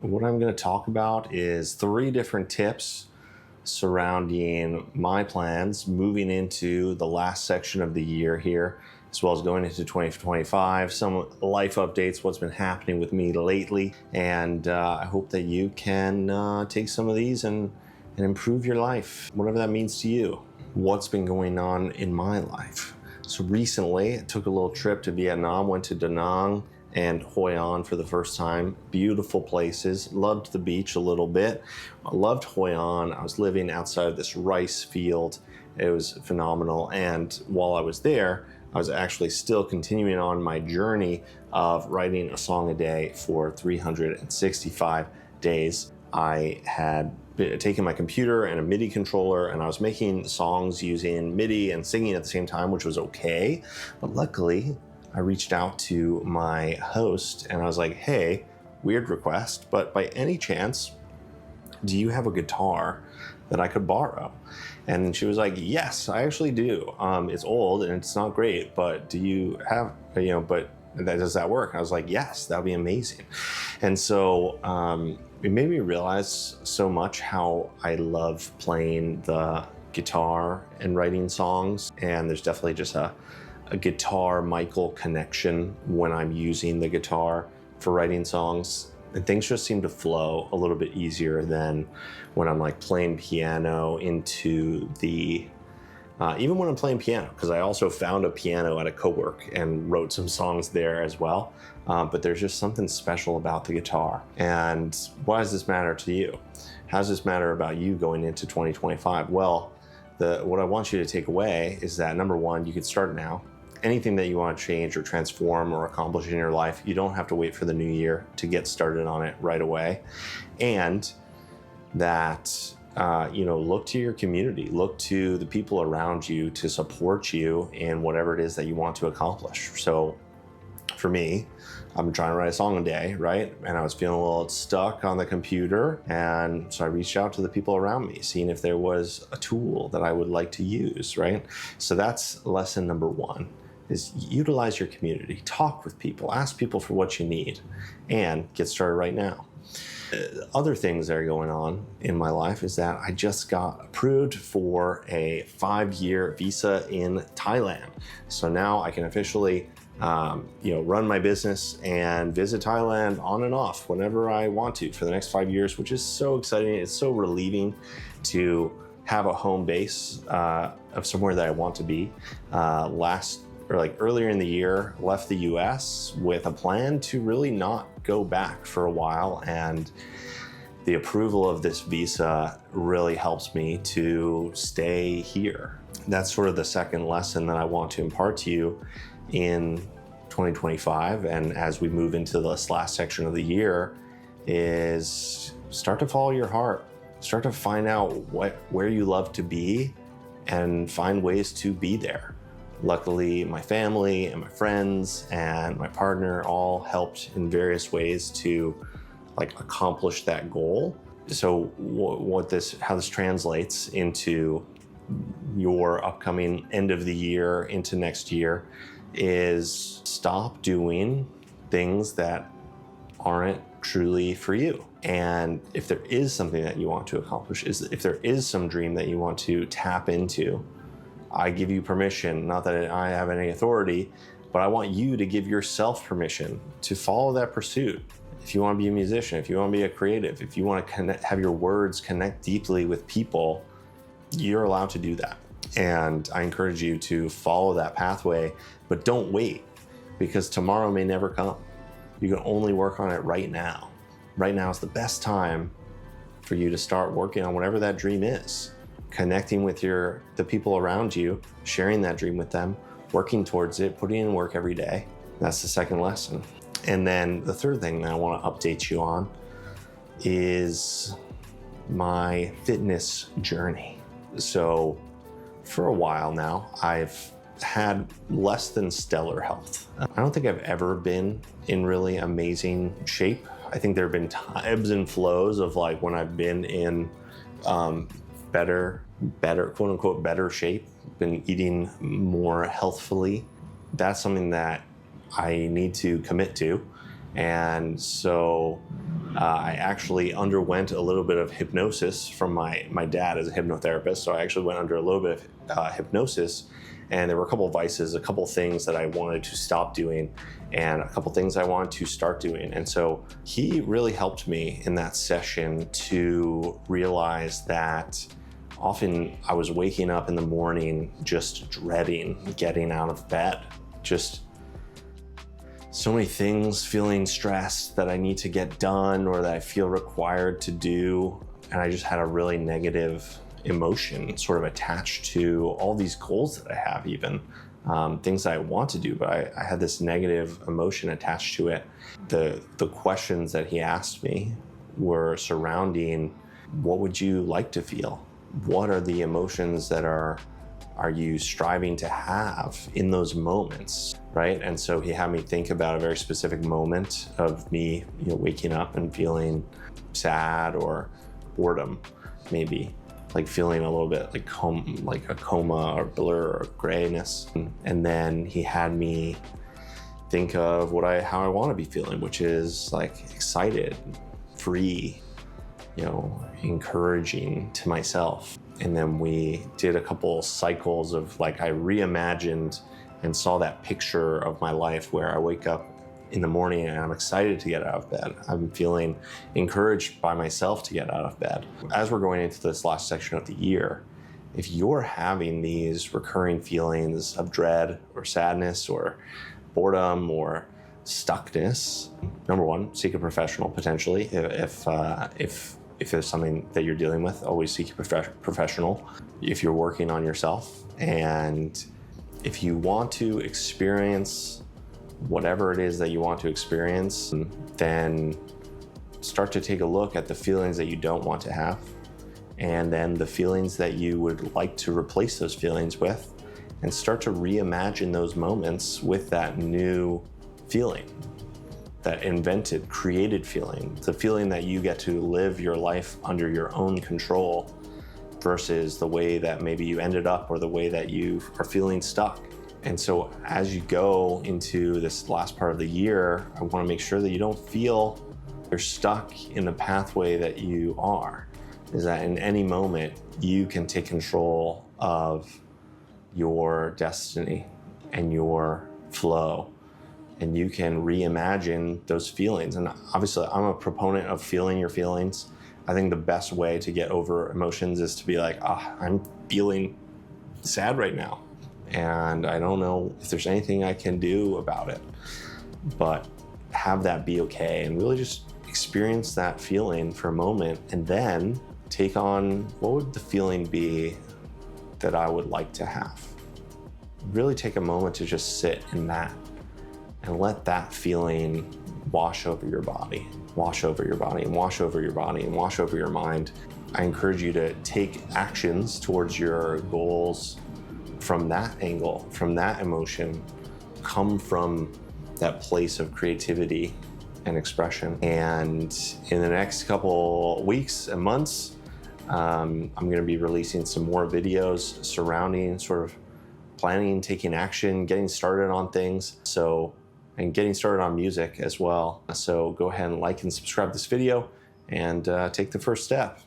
What I'm going to talk about is 3 different tips surrounding my plans moving into the last section of the year here, as well as going into 2025, some life updates, what's been happening with me lately, and I hope that you can take some of these and improve your life, whatever that means to you. What's been going on in my life? So recently, I took a little trip to Vietnam, went to Da Nang and Hoi An for the first time. Beautiful places. Loved the beach a little bit. I loved Hoi An. I was living outside of this rice field. It was phenomenal. And while I was there, I was actually still continuing on my journey of writing a song a day for 365 days. I had taken my computer and a MIDI controller, and I was making songs using MIDI and singing at the same time, which was okay. But luckily, I reached out to my host and I was like, hey, weird request, but by any chance, do you have a guitar that I could borrow? And she was like, yes, I actually do. It's old and it's not great, but do you have, does that work? And I was like, yes, that'd be amazing. And so it made me realize so much how I love playing the guitar and writing songs. And there's definitely just a guitar Michael connection when I'm using the guitar for writing songs, and things just seem to flow a little bit easier than when I'm like playing piano into the even when I'm playing piano, because I also found a piano at a co-work and wrote some songs there as well, but there's just something special about the guitar. And why does this matter to you? How does this matter about you going into 2025? Well, what I want you to take away is that, number one, you could start now. Anything that you want to change or transform or accomplish in your life, you don't have to wait for the new year to get started on it right away. And that, look to your community, look to the people around you to support you in whatever it is that you want to accomplish. So for me, I'm trying to write a song a day, right? And I was feeling a little stuck on the computer. And so I reached out to the people around me, seeing if there was a tool that I would like to use, right? So that's lesson number 1, is utilize your community. Talk with people, ask people for what you need, and get started right now. Other things that are going on in my life is that I just got approved for a 5-year visa in Thailand. So now I can officially run my business and visit Thailand on and off whenever I want to for the next 5 years, which is so exciting. It's so relieving to have a home base of somewhere that I want to be. Earlier in the year, left the US with a plan to really not go back for a while, and the approval of this visa really helps me to stay here. That's sort of the second lesson that I want to impart to you in 2025, and as we move into this last section of the year, is start to follow your heart. Start to find out where you love to be and find ways to be there. Luckily, my family and my friends and my partner all helped in various ways to accomplish that goal. So how this translates into your upcoming end of the year into next year is stop doing things that aren't truly for you. And if there is something that you want to accomplish, if there is some dream that you want to tap into, I give you permission, not that I have any authority, but I want you to give yourself permission to follow that pursuit. If you want to be a musician, if you want to be a creative, if you want to have your words connect deeply with people, you're allowed to do that. And I encourage you to follow that pathway, but don't wait, because tomorrow may never come. You can only work on it right now. Right now is the best time for you to start working on whatever that dream is. Connecting with the people around you, sharing that dream with them, working towards it, putting in work every day. That's the second lesson. And then the third thing that I want to update you on is my fitness journey. So for a while now, I've had less than stellar health. I don't think I've ever been in really amazing shape. I think there have been ebbs and flows of when I've been in better, quote unquote, better shape, been eating more healthfully. That's something that I need to commit to. And so I actually underwent a little bit of hypnosis from my dad as a hypnotherapist. So I actually went under a little bit of hypnosis, and there were a couple of vices, a couple of things that I wanted to stop doing, and a couple of things I wanted to start doing. And so he really helped me in that session to realize that often I was waking up in the morning just dreading getting out of bed. Just so many things, feeling stressed that I need to get done or that I feel required to do. And I just had a really negative emotion sort of attached to all these goals that I have, even things that I want to do, but I had this negative emotion attached to it. The questions that he asked me were surrounding, what would you like to feel? What are the emotions that are you striving to have in those moments, right? And so he had me think about a very specific moment of me, waking up and feeling sad or boredom, maybe like feeling a little bit like a coma or blur or grayness. And then he had me think of how I want to be feeling, which is like excited, free, encouraging to myself. And then we did a couple cycles of I reimagined and saw that picture of my life where I wake up in the morning and I'm excited to get out of bed. I'm feeling encouraged by myself to get out of bed. As we're going into this last section of the year, if you're having these recurring feelings of dread or sadness or boredom or stuckness, number one, seek a professional potentially. If there's something that you're dealing with, always seek a professional. If you're working on yourself, and if you want to experience whatever it is that you want to experience, then start to take a look at the feelings that you don't want to have, and then the feelings that you would like to replace those feelings with, and start to reimagine those moments with that new feeling, that invented, created feeling, the feeling that you get to live your life under your own control versus the way that maybe you ended up or the way that you are feeling stuck. And so as you go into this last part of the year, I want to make sure that you don't feel you're stuck in the pathway that you are. Is that in any moment you can take control of your destiny and your flow, and you can reimagine those feelings. And obviously I'm a proponent of feeling your feelings. I think the best way to get over emotions is to be like, I'm feeling sad right now, and I don't know if there's anything I can do about it, but have that be okay and really just experience that feeling for a moment, and then take on, what would the feeling be that I would like to have? Really take a moment to just sit in that and let that feeling wash over your body, wash over your body, and wash over your body, and wash over your mind. I encourage you to take actions towards your goals from that angle, from that emotion, come from that place of creativity and expression. And in the next couple weeks and months, I'm going to be releasing some more videos surrounding sort of planning, taking action, getting started on things. And getting started on music as well. So go ahead and like and subscribe this video and take the first step.